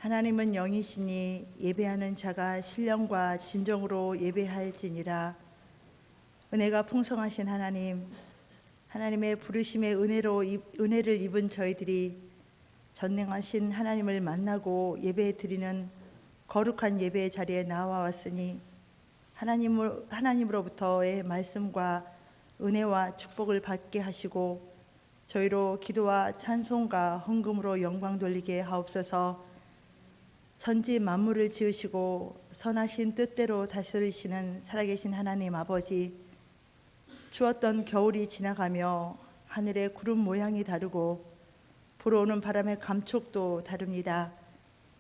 하나님은 영이시니 예배하는 자가 신령과 진정으로 예배할지니라. 은혜가 풍성하신 하나님, 하나님의 부르심의 은혜를 입은 저희들이 전능하신 하나님을 만나고 예배 드리는 거룩한 예배의 자리에 나와왔으니 하나님으로부터의 말씀과 은혜와 축복을 받게 하시고 저희로 기도와 찬송과 헌금으로 영광 돌리게 하옵소서. 천지 만물을 지으시고 선하신 뜻대로 다스리시는 살아계신 하나님 아버지, 추웠던 겨울이 지나가며 하늘의 구름 모양이 다르고 불어오는 바람의 감촉도 다릅니다.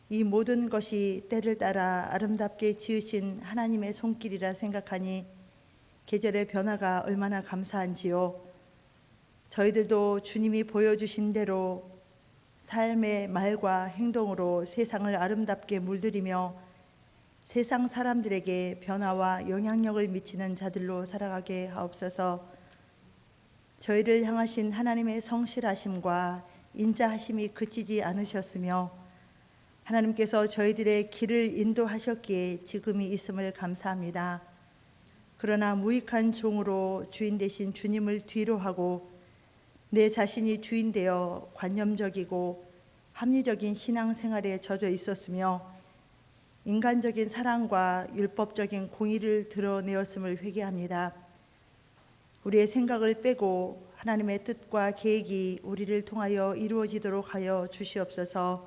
이 모든 것이 때를 따라 아름답게 지으신 하나님의 손길이라 생각하니 계절의 변화가 얼마나 감사한지요. 저희들도 주님이 보여주신 대로 삶의 말과 행동으로 세상을 아름답게 물들이며 세상 사람들에게 변화와 영향력을 미치는 자들로 살아가게 하옵소서. 저희를 향하신 하나님의 성실하심과 인자하심이 그치지 않으셨으며 하나님께서 저희들의 길을 인도하셨기에 지금이 있음을 감사합니다. 그러나 무익한 종으로 주인 되신 주님을 뒤로하고 내 자신이 주인 되어 관념적이고 합리적인 신앙생활에 젖어 있었으며 인간적인 사랑과 율법적인 공의를 드러내었음을 회개합니다. 우리의 생각을 빼고 하나님의 뜻과 계획이 우리를 통하여 이루어지도록 하여 주시옵소서.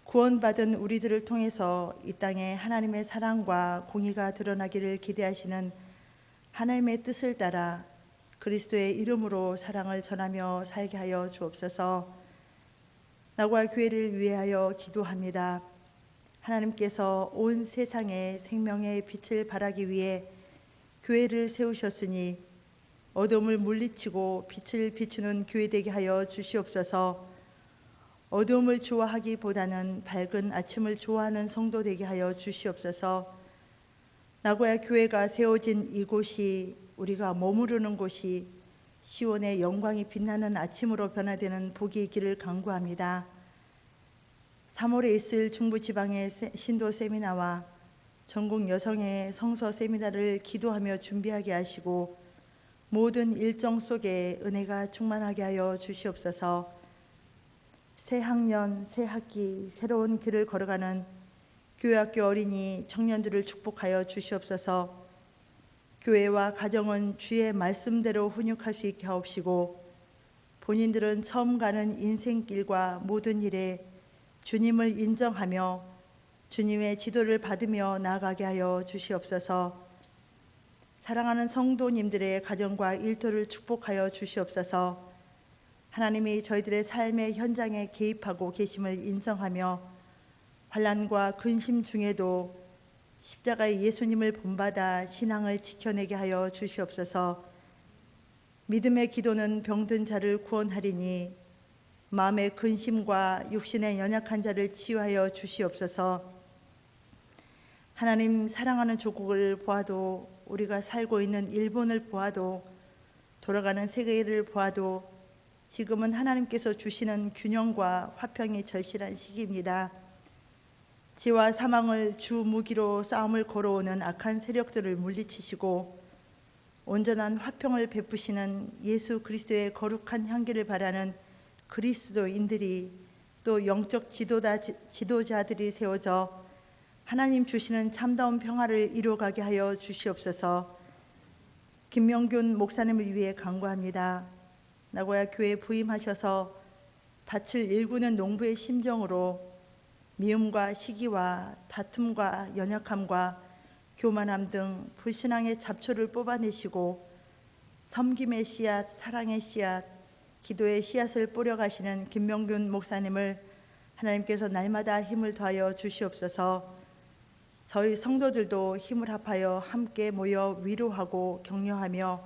구원받은 우리들을 통해서 이 땅에 하나님의 사랑과 공의가 드러나기를 기대하시는 하나님의 뜻을 따라 그리스도의 이름으로 사랑을 전하며 살게 하여 주옵소서. 나와 교회를 위하여 기도합니다. 하나님께서 온 세상에 생명의 빛을 발하기 위해 교회를 세우셨으니 어둠을 물리치고 빛을 비추는 교회 되게 하여 주시옵소서. 어둠을 좋아하기보다는 밝은 아침을 좋아하는 성도 되게 하여 주시옵소서. 나고야 교회가 세워진 이곳이 우리가 머무르는 곳이 시온의 영광이 빛나는 아침으로 변화되는 복이 있기를 간구합니다. 3월에 있을 중부지방의 신도 세미나와 전국 여성의 성서 세미나를 기도하며 준비하게 하시고 모든 일정 속에 은혜가 충만하게 하여 주시옵소서. 새 학년, 새 학기, 새로운 길을 걸어가는 교회학교 어린이 청년들을 축복하여 주시옵소서. 교회와 가정은 주의 말씀대로 훈육할 수 있게 하옵시고 본인들은 처음 가는 인생길과 모든 일에 주님을 인정하며 주님의 지도를 받으며 나아가게 하여 주시옵소서. 사랑하는 성도님들의 가정과 일터를 축복하여 주시옵소서. 하나님이 저희들의 삶의 현장에 개입하고 계심을 인정하며 환난과 근심 중에도 십자가의 예수님을 본받아 신앙을 지켜내게 하여 주시옵소서. 믿음의 기도는 병든 자를 구원하리니 마음의 근심과 육신의 연약한 자를 치유하여 주시옵소서. 하나님, 사랑하는 조국을 보아도 우리가 살고 있는 일본을 보아도 돌아가는 세계를 보아도 지금은 하나님께서 주시는 균형과 화평이 절실한 시기입니다. 지와 사망을 주 무기로 싸움을 걸어오는 악한 세력들을 물리치시고 온전한 화평을 베푸시는 예수 그리스도의 거룩한 향기를 바라는 그리스도인들이 또 영적 지도자들이 세워져 하나님 주시는 참다운 평화를 이루어가게 하여 주시옵소서. 김명균 목사님을 위해 간구합니다. 나고야 교회에 부임하셔서 밭을 일구는 농부의 심정으로 미움과 시기와 다툼과 연약함과 교만함 등 불신앙의 잡초를 뽑아내시고 섬김의 씨앗, 사랑의 씨앗, 기도의 씨앗을 뿌려가시는 김명균 목사님을 하나님께서 날마다 힘을 더하여 주시옵소서. 저희 성도들도 힘을 합하여 함께 모여 위로하고 격려하며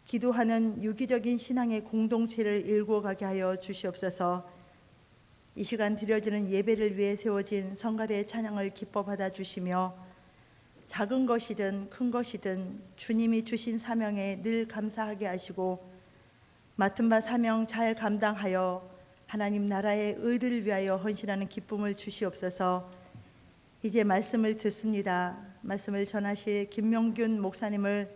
기도하는 유기적인 신앙의 공동체를 일구어가게 하여 주시옵소서. 이 시간 드려지는 예배를 위해 세워진 성가대의 찬양을 기뻐 받아주시며 작은 것이든 큰 것이든 주님이 주신 사명에 늘 감사하게 하시고 맡은 바 사명 잘 감당하여 하나님 나라의 의를 위하여 헌신하는 기쁨을 주시옵소서. 이제 말씀을 듣습니다. 말씀을 전하실 김명균 목사님을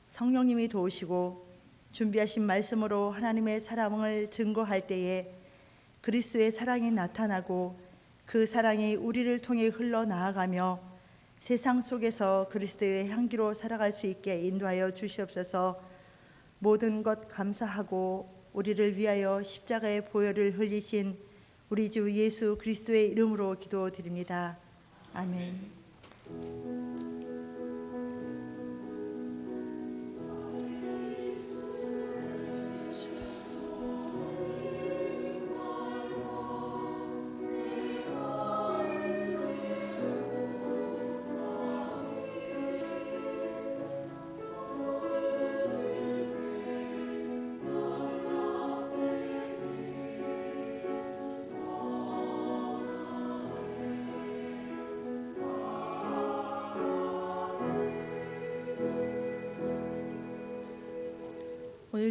성령님이 도우시고 준비하신 말씀으로 하나님의 사랑을 증거할 때에 그리스도의 사랑이 나타나고 그 사랑이 우리를 통해 흘러나아가며 세상 속에서 그리스도의 향기로 살아갈 수 있게 인도하여 주시옵소서. 모든 것 감사하고 우리를 위하여 십자가의 보혈을 흘리신 우리 주 예수 그리스도의 이름으로 기도드립니다. 아멘.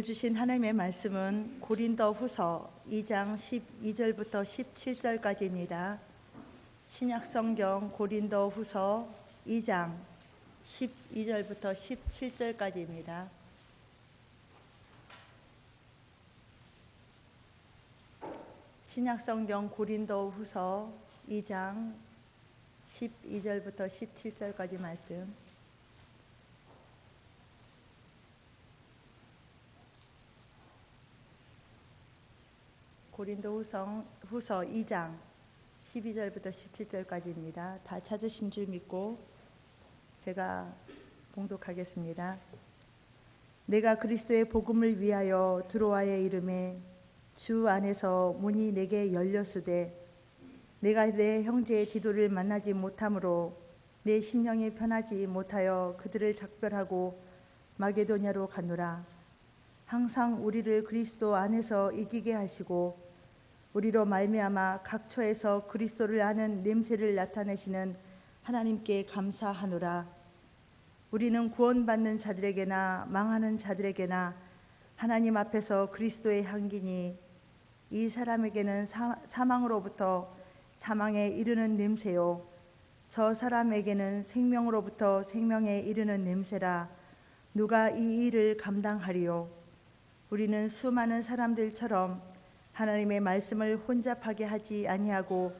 오늘 주신 하나님의 말씀은 고린도후서 2장 12절부터 17절까지입니다. 신약성경 고린도후서 2장 12절부터 17절까지입니다. 신약성경 고린도후서 2장 12절부터 17절까지 말씀. 고린도후서 2장 12절부터 17절까지입니다. 다 찾으신 줄 믿고 제가 봉독하겠습니다. 내가 그리스도의 복음을 위하여 드로아의 이름에 주 안에서 문이 내게 열렸으되 내가 내 형제 디도를 만나지 못함으로 내 심령이 편하지 못하여 그들을 작별하고 마게도냐로 가노라. 항상 우리를 그리스도 안에서 이기게 하시고 우리로 말미암아 각처에서 그리스도를 아는 냄새를 나타내시는 하나님께 감사하노라. 우리는 구원받는 자들에게나 망하는 자들에게나 하나님 앞에서 그리스도의 향기니 이 사람에게는 사망으로부터 사망에 이르는 냄새요 저 사람에게는 생명으로부터 생명에 이르는 냄새라. 누가 이 일을 감당하리요? 우리는 수많은 사람들처럼 하나님의 말씀을 혼잡하게 하지 아니하고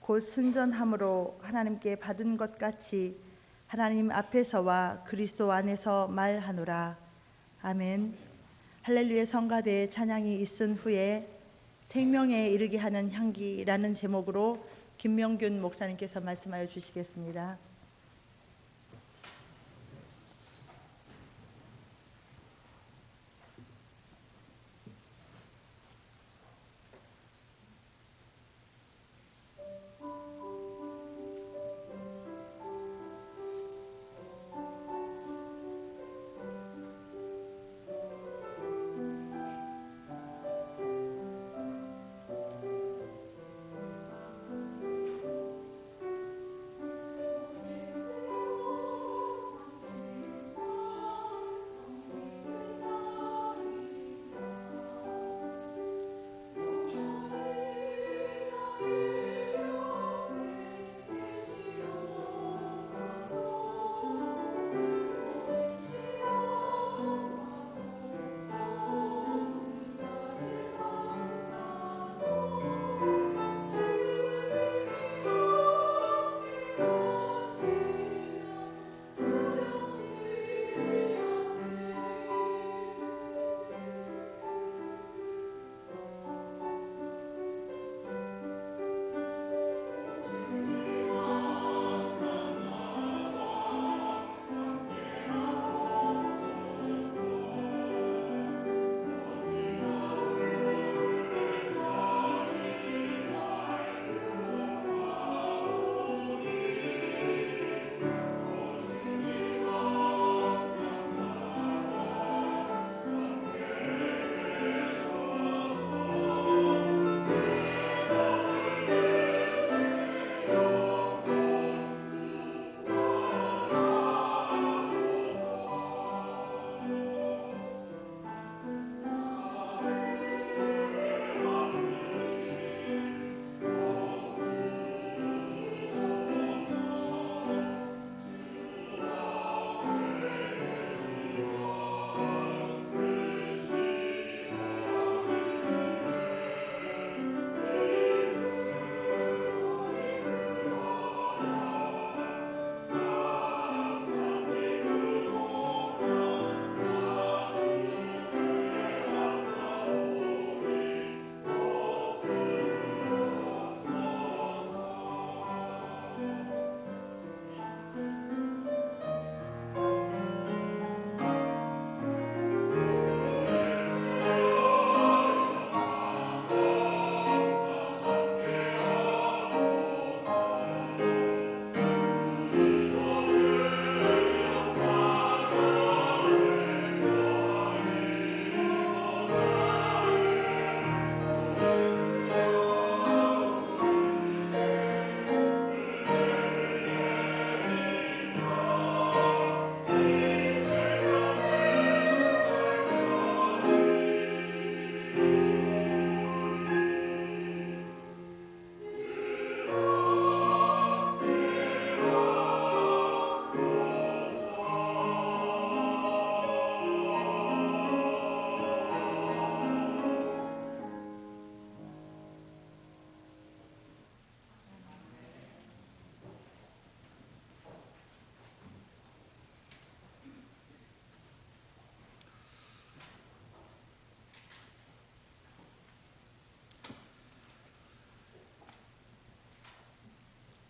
곧 순전함으로 하나님께 받은 것 같이 하나님 앞에서와 그리스도 안에서 말하노라. 아멘. 할렐루야. 성가대의 찬양이 있은 후에 생명에 이르게 하는 향기라는 제목으로 김명균 목사님께서 말씀하여 주시겠습니다.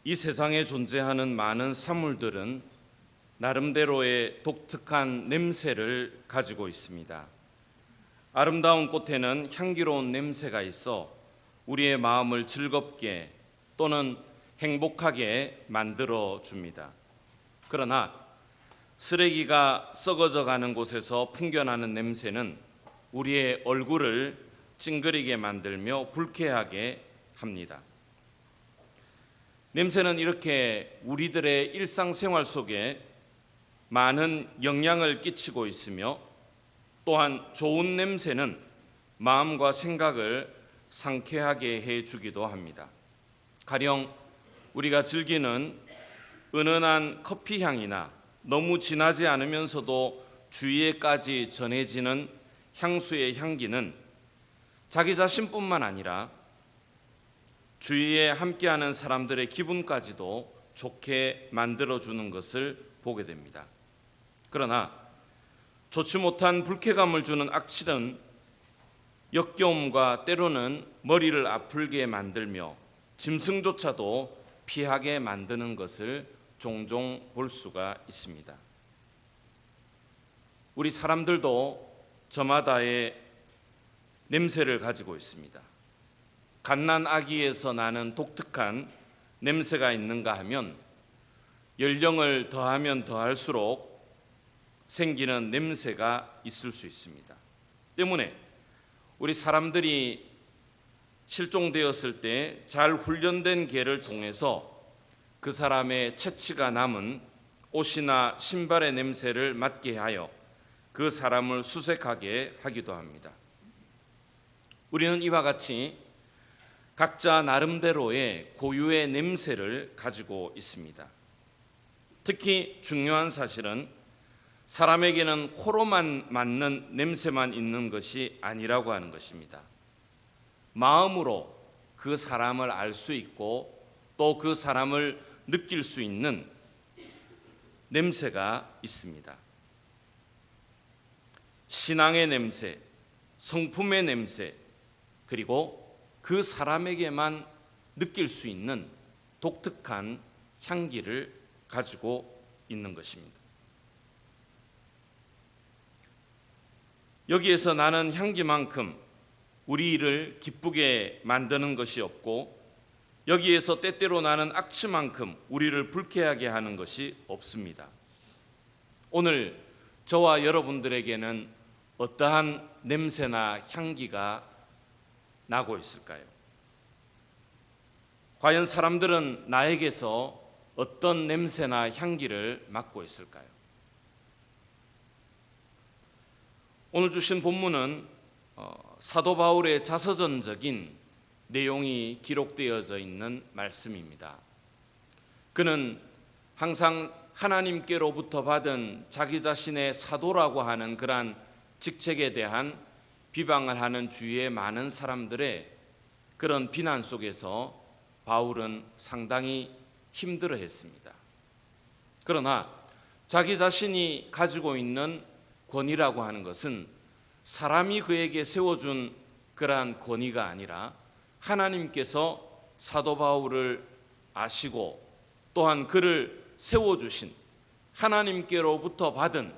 이 세상에 존재하는 많은 사물들은 나름대로의 독특한 냄새를 가지고 있습니다. 아름다운 꽃에는 향기로운 냄새가 있어 우리의 마음을 즐겁게 또는 행복하게 만들어 줍니다. 그러나 쓰레기가 썩어져 가는 곳에서 풍겨나는 냄새는 우리의 얼굴을 찡그리게 만들며 불쾌하게 합니다. 냄새는 이렇게 우리들의 일상생활 속에 많은 영향을 끼치고 있으며 또한 좋은 냄새는 마음과 생각을 상쾌하게 해주기도 합니다. 가령 우리가 즐기는 은은한 커피 향이나 너무 진하지 않으면서도 주위에까지 전해지는 향수의 향기는 자기 자신뿐만 아니라 주위에 함께하는 사람들의 기분까지도 좋게 만들어주는 것을 보게 됩니다. 그러나 좋지 못한 불쾌감을 주는 악취는 역겨움과 때로는 머리를 아프게 만들며 짐승조차도 피하게 만드는 것을 종종 볼 수가 있습니다. 우리 사람들도 저마다의 냄새를 가지고 있습니다. 갓난 아기에서 나는 독특한 냄새가 있는가 하면 연령을 더하면 더할수록 생기는 냄새가 있을 수 있습니다. 때문에 우리 사람들이 실종되었을 때 잘 훈련된 개를 통해서 그 사람의 체취가 남은 옷이나 신발의 냄새를 맡게 하여 그 사람을 수색하게 하기도 합니다. 우리는 이와 같이 각자 나름대로의 고유의 냄새를 가지고 있습니다. 특히 중요한 사실은 사람에게는 코로만 맡는 냄새만 있는 것이 아니라고 하는 것입니다. 마음으로 그 사람을 알 수 있고 또 그 사람을 느낄 수 있는 냄새가 있습니다. 신앙의 냄새, 성품의 냄새, 그리고 그 사람에게만 느낄 수 있는 독특한 향기를 가지고 있는 것입니다. 여기에서 나는 향기만큼 우리를 기쁘게 만드는 것이 없고 여기에서 때때로 나는 악취만큼 우리를 불쾌하게 하는 것이 없습니다. 오늘 저와 여러분들에게는 어떠한 냄새나 향기가 나고 있을까요? 과연 사람들은 나에게서 어떤 냄새나 향기를 맡고 있을까요? 오늘 주신 본문은 사도 바울의 자서전적인 내용이 기록되어져 있는 말씀입니다. 그는 항상 하나님께로부터 받은 자기 자신의 사도라고 하는 그러한 직책에 대한 비방을 하는 주위의 많은 사람들의 그런 비난 속에서 바울은 상당히 힘들어했습니다. 그러나 자기 자신이 가지고 있는 권위라고 하는 것은 사람이 그에게 세워준 그러한 권위가 아니라 하나님께서 사도 바울을 아시고 또한 그를 세워주신 하나님께로부터 받은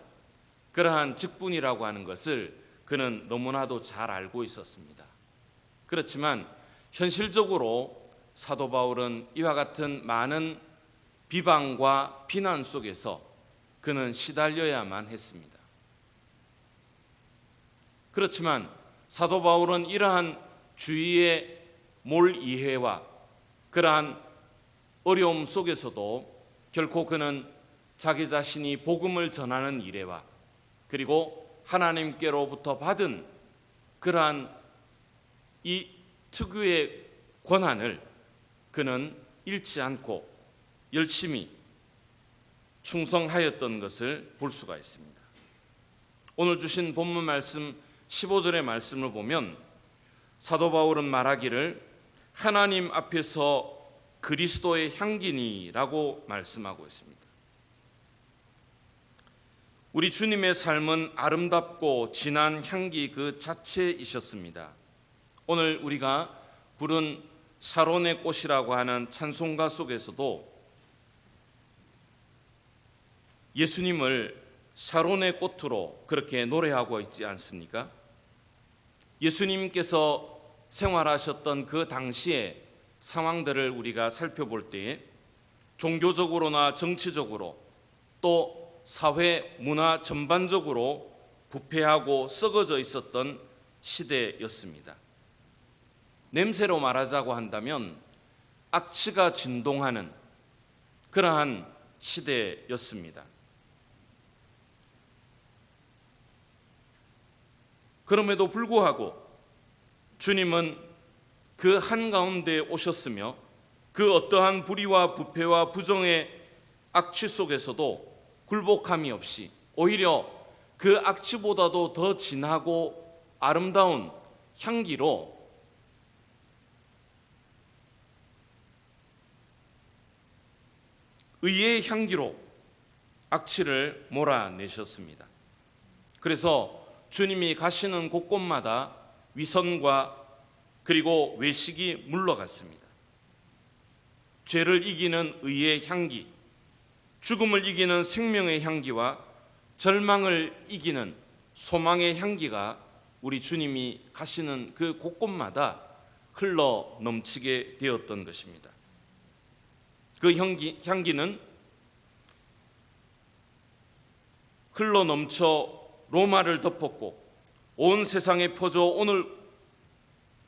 그러한 직분이라고 하는 것을 그는 너무나도 잘 알고 있었습니다. 그렇지만 현실적으로 사도 바울은 이와 같은 많은 비방과 비난 속에서 그는 시달려야만 했습니다. 그렇지만 사도 바울은 이러한 주위의 몰이해와 그러한 어려움 속에서도 결코 그는 자기 자신이 복음을 전하는 일에와 그리고 하나님께로부터 받은 그러한 이 특유의 권한을 그는 잃지 않고 열심히 충성하였던 것을 볼 수가 있습니다. 오늘 주신 본문 말씀 15절의 말씀을 보면 사도 바울은 말하기를 하나님 앞에서 그리스도의 향기니라고 말씀하고 있습니다. 우리 주님의 삶은 아름답고 진한 향기 그 자체이셨습니다. 오늘 우리가 부른 사론의 꽃이라고 하는 찬송가 속에서도 예수님을 사론의 꽃으로 그렇게 노래하고 있지 않습니까? 예수님께서 생활하셨던 그 당시의 상황들을 우리가 살펴볼 때에 종교적으로나 정치적으로 또 사회 문화 전반적으로 부패하고 썩어져 있었던 시대였습니다. 냄새로 말하자고 한다면 악취가 진동하는 그러한 시대였습니다. 그럼에도 불구하고 주님은 그 한가운데 오셨으며 그 어떠한 불의와 부패와 부정의 악취 속에서도 굴복함이 없이 오히려 그 악취보다도 더 진하고 아름다운 향기로 의의 향기로 악취를 몰아내셨습니다. 그래서 주님이 가시는 곳곳마다 위선과 그리고 외식이 물러갔습니다. 죄를 이기는 의의 향기, 죽음을 이기는 생명의 향기와 절망을 이기는 소망의 향기가 우리 주님이 가시는 그 곳곳마다 흘러 넘치게 되었던 것입니다. 그 향기는 흘러 넘쳐 로마를 덮었고 온 세상에 퍼져 오늘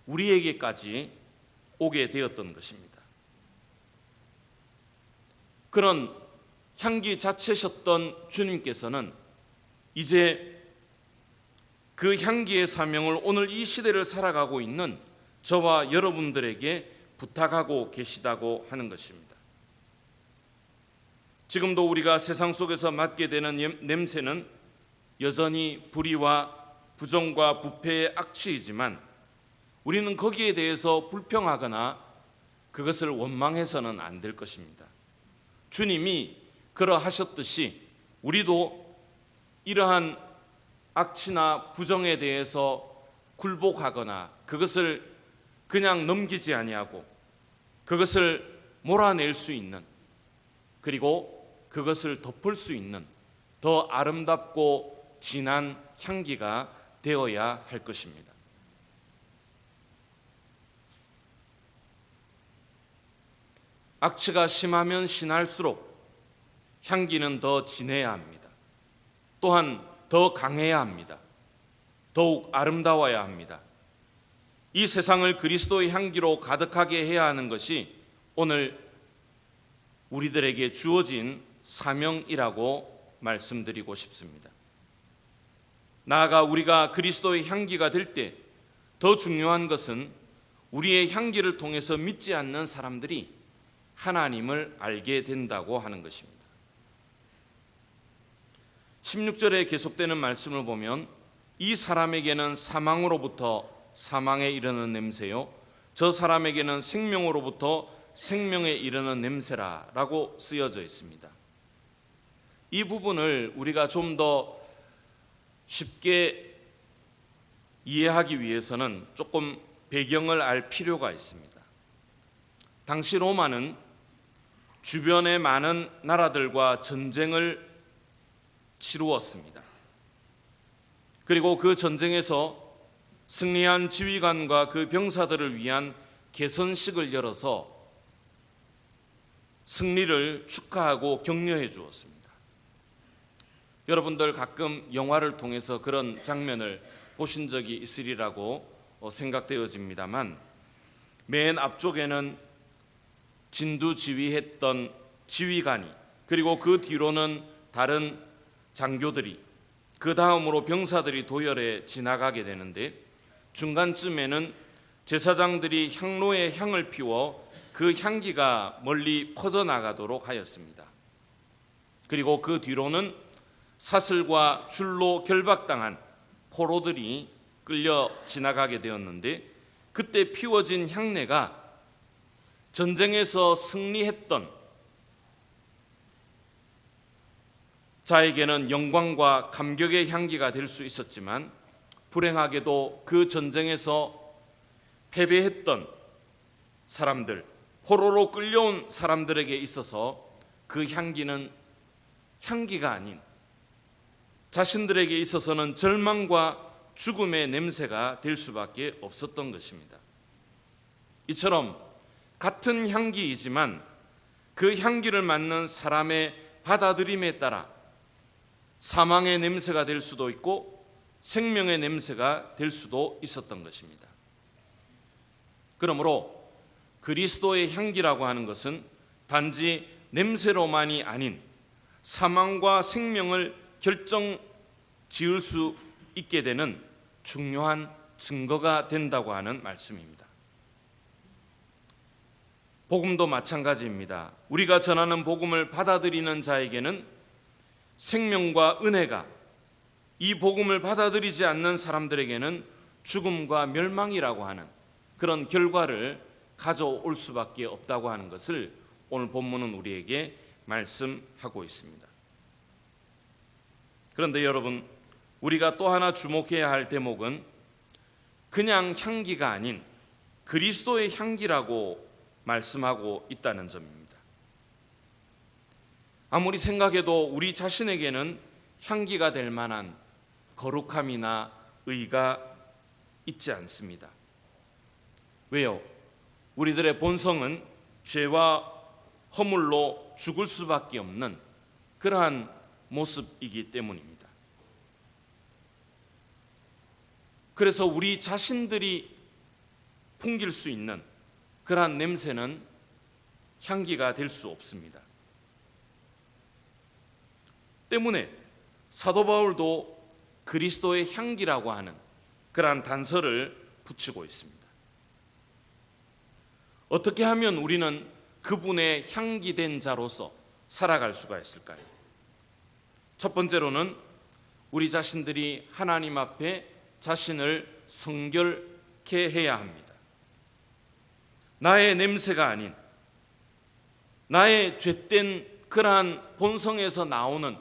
우리에게까지 오게 되었던 것입니다. 그런 향기 자체셨던 주님께서는 이제 그 향기의 사명을 오늘 이 시대를 살아가고 있는 저와 여러분들에게 부탁하고 계시다고 하는 것입니다. 지금도 우리가 세상 속에서 맡게 되는 냄새는 여전히 불의와 부정과 부패의 악취이지만 우리는 거기에 대해서 불평하거나 그것을 원망해서는 안 될 것입니다. 주님이 그러하셨듯이 우리도 이러한 악취나 부정에 대해서 굴복하거나 그것을 그냥 넘기지 아니하고 그것을 몰아낼 수 있는, 그리고 그것을 덮을 수 있는 더 아름답고 진한 향기가 되어야 할 것입니다. 악취가 심하면 심할수록 향기는 더 진해야 합니다. 또한 더 강해야 합니다. 더욱 아름다워야 합니다. 이 세상을 그리스도의 향기로 가득하게 해야 하는 것이 오늘 우리들에게 주어진 사명이라고 말씀드리고 싶습니다. 나아가 우리가 그리스도의 향기가 될 때 더 중요한 것은 우리의 향기를 통해서 믿지 않는 사람들이 하나님을 알게 된다고 하는 것입니다. 16절에 계속되는 말씀을 보면 이 사람에게는 사망으로부터 사망에 이르는 냄새요 저 사람에게는 생명으로부터 생명에 이르는 냄새라라고 쓰여져 있습니다. 이 부분을 우리가 좀 더 쉽게 이해하기 위해서는 조금 배경을 알 필요가 있습니다. 당시 로마는 주변의 많은 나라들과 전쟁을 치루었습니다. 그리고 그 전쟁에서 승리한 지휘관과 그 병사들을 위한 개선식을 열어서 승리를 축하하고 격려해 주었습니다. 여러분들 가끔 영화를 통해서 그런 장면을 보신 적이 있으리라고 생각되어집니다만 맨 앞쪽에는 진두지휘했던 지휘관이, 그리고 그 뒤로는 다른 장교들이, 그 다음으로 병사들이 도열해 지나가게 되는데 중간쯤에는 제사장들이 향로에 향을 피워 그 향기가 멀리 퍼져나가도록 하였습니다. 그리고 그 뒤로는 사슬과 줄로 결박당한 포로들이 끌려 지나가게 되었는데 그때 피워진 향내가 전쟁에서 승리했던 자에게는 영광과 감격의 향기가 될 수 있었지만 불행하게도 그 전쟁에서 패배했던 사람들, 포로로 끌려온 사람들에게 있어서 그 향기는 향기가 아닌, 자신들에게 있어서는 절망과 죽음의 냄새가 될 수밖에 없었던 것입니다. 이처럼 같은 향기이지만 그 향기를 맡는 사람의 받아들임에 따라 사망의 냄새가 될 수도 있고 생명의 냄새가 될 수도 있었던 것입니다. 그러므로 그리스도의 향기라고 하는 것은 단지 냄새로만이 아닌 사망과 생명을 결정 지을 수 있게 되는 중요한 증거가 된다고 하는 말씀입니다. 복음도 마찬가지입니다. 우리가 전하는 복음을 받아들이는 자에게는 생명과 은혜가, 이 복음을 받아들이지 않는 사람들에게는 죽음과 멸망이라고 하는 그런 결과를 가져올 수밖에 없다고 하는 것을 오늘 본문은 우리에게 말씀하고 있습니다. 그런데 여러분, 우리가 또 하나 주목해야 할 대목은 그냥 향기가 아닌 그리스도의 향기라고 말씀하고 있다는 점입니다. 아무리 생각해도 우리 자신에게는 향기가 될 만한 거룩함이나 의가 있지 않습니다. 왜요? 우리들의 본성은 죄와 허물로 죽을 수밖에 없는 그러한 모습이기 때문입니다. 그래서 우리 자신들이 풍길 수 있는 그러한 냄새는 향기가 될 수 없습니다. 때문에 사도 바울도 그리스도의 향기라고 하는 그러한 단서를 붙이고 있습니다. 어떻게 하면 우리는 그분의 향기된 자로서 살아갈 수가 있을까요? 첫 번째로는 우리 자신들이 하나님 앞에 자신을 성결케 해야 합니다. 나의 냄새가 아닌, 나의 죄된 그러한 본성에서 나오는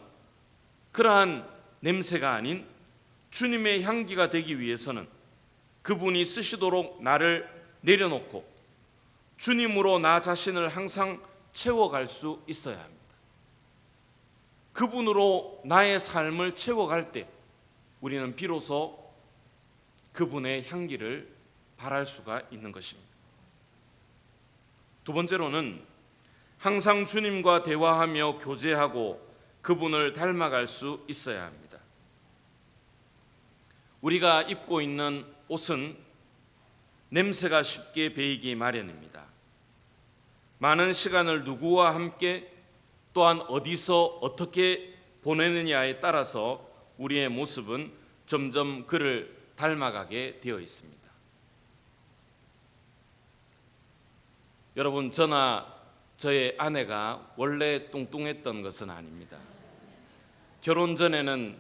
그러한 냄새가 아닌 주님의 향기가 되기 위해서는 그분이 쓰시도록 나를 내려놓고 주님으로 나 자신을 항상 채워갈 수 있어야 합니다. 그분으로 나의 삶을 채워갈 때 우리는 비로소 그분의 향기를 발할 수가 있는 것입니다. 두 번째로는 항상 주님과 대화하며 교제하고 그분을 닮아갈 수 있어야 합니다. 우리가 입고 있는 옷은 냄새가 쉽게 배이기 마련입니다. 많은 시간을 누구와 함께 또한 어디서 어떻게 보내느냐에 따라서 우리의 모습은 점점 그를 닮아가게 되어 있습니다. 여러분, 저나 저의 아내가 원래 뚱뚱했던 것은 아닙니다. 결혼 전에는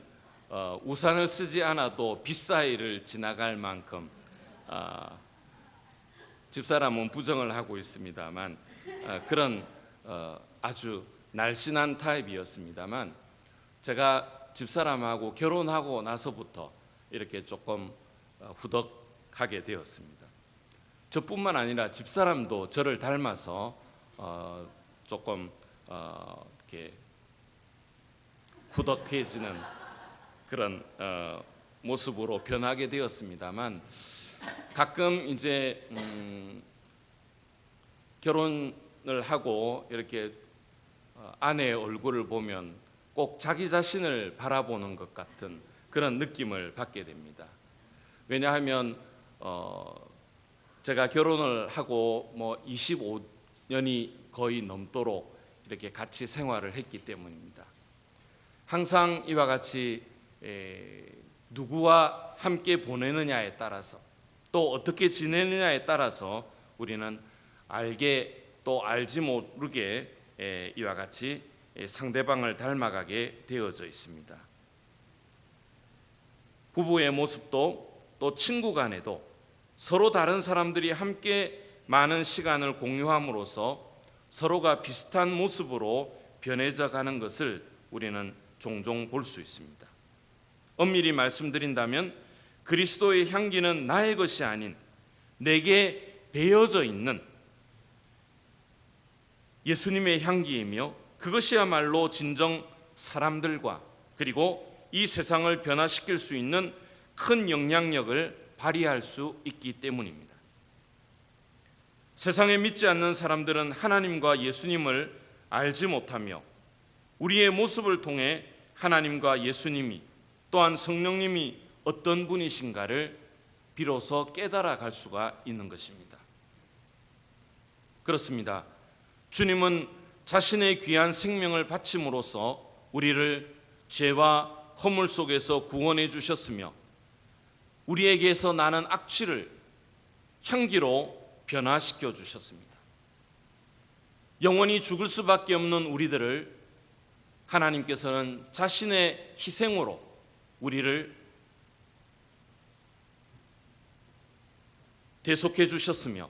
우산을 쓰지 않아도 빗사이를 지나갈 만큼 집사람은 부정을 하고 있습니다만 그런 아주 날씬한 타입이었습니다만 제가 집사람하고 결혼하고 나서부터 이렇게 조금 후덕하게 되었습니다. 저뿐만 아니라 집사람도 저를 닮아서 조금 이렇게 후덕해지는 그런 모습으로 변하게 되었습니다만 가끔 이제 결혼을 하고 이렇게 아내의 얼굴을 보면 꼭 자기 자신을 바라보는 것 같은 그런 느낌을 받게 됩니다. 왜냐하면 제가 결혼을 하고 25년이 거의 넘도록 이렇게 같이 생활을 했기 때문입니다. 항상 이와 같이 누구와 함께 보내느냐에 따라서 또 어떻게 지내느냐에 따라서 우리는 알게 또 알지 모르게 이와 같이 상대방을 닮아가게 되어져 있습니다. 부부의 모습도 또 친구 간에도 서로 다른 사람들이 함께 많은 시간을 공유함으로써 서로가 비슷한 모습으로 변해져 가는 것을 우리는 종종 볼 수 있습니다. 엄밀히 말씀드린다면 그리스도의 향기는 나의 것이 아닌 내게 배어져 있는 예수님의 향기이며 그것이야말로 진정 사람들과 그리고 이 세상을 변화시킬 수 있는 큰 영향력을 발휘할 수 있기 때문입니다. 세상에 믿지 않는 사람들은 하나님과 예수님을 알지 못하며 우리의 모습을 통해 하나님과 예수님이 또한 성령님이 어떤 분이신가를 비로소 깨달아 갈 수가 있는 것입니다. 그렇습니다. 주님은 자신의 귀한 생명을 바침으로써 우리를 죄와 허물 속에서 구원해 주셨으며 우리에게서 나는 악취를 향기로 변화시켜 주셨습니다. 영원히 죽을 수밖에 없는 우리들을 하나님께서는 자신의 희생으로 우리를 대속해 주셨으며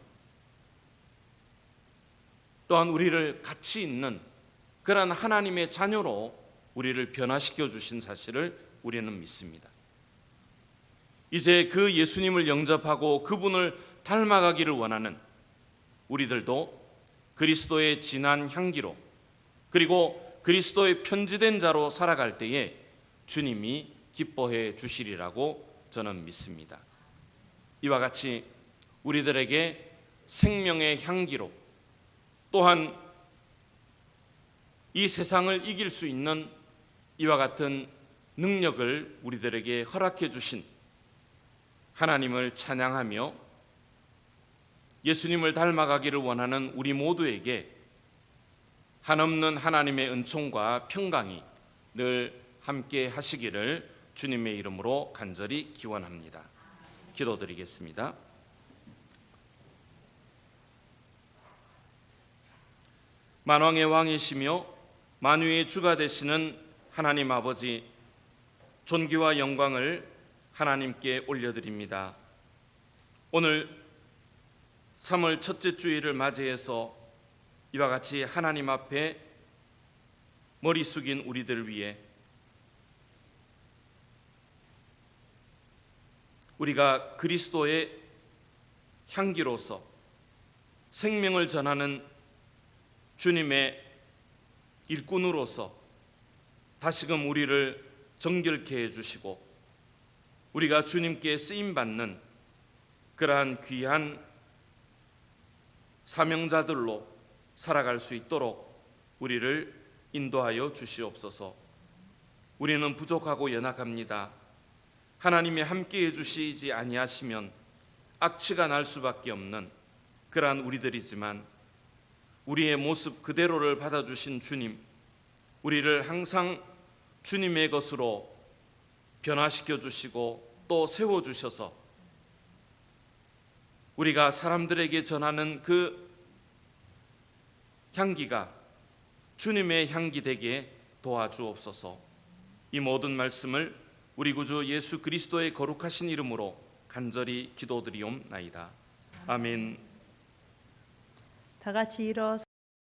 또한 우리를 가치 있는 그러한 하나님의 자녀로 우리를 변화시켜 주신 사실을 우리는 믿습니다. 이제 그 예수님을 영접하고 그분을 닮아가기를 원하는 우리들도 그리스도의 진한 향기로 그리고 그리스도의 편지된 자로 살아갈 때에 주님이 기뻐해 주시리라고 저는 믿습니다. 이와 같이 우리들에게 생명의 향기로 또한 이 세상을 이길 수 있는 이와 같은 능력을 우리들에게 허락해 주신 하나님을 찬양하며 예수님을 닮아가기를 원하는 우리 모두에게 한없는 하나님의 은총과 평강이 늘 함께 하시기를 주님의 이름으로 간절히 기원합니다. 기도드리겠습니다. 만왕의 왕이시며 만유의 주가 되시는 하나님 아버지, 존귀와 영광을 하나님께 올려드립니다. 오늘 3월 첫째 주일을 맞이해서 이와 같이 하나님 앞에 머리 숙인 우리들을 위해 우리가 그리스도의 향기로서 생명을 전하는 주님의 일꾼으로서 다시금 우리를 정결케 해주시고 우리가 주님께 쓰임받는 그러한 귀한 사명자들로 살아갈 수 있도록 우리를 인도하여 주시옵소서. 우리는 부족하고 연약합니다. 하나님이 함께해 주시지 아니하시면 악취가 날 수밖에 없는 그러한 우리들이지만 우리의 모습 그대로를 받아주신 주님, 우리를 항상 주님의 것으로 변화시켜 주시고 또 세워주셔서 우리가 사람들에게 전하는 그 향기가 주님의 향기 되게 도와주옵소서. 이 모든 말씀을 우리 구주 예수 그리스도의 거룩하신 이름으로 간절히 기도드리옵나이다. 아멘. 다 같이 일어서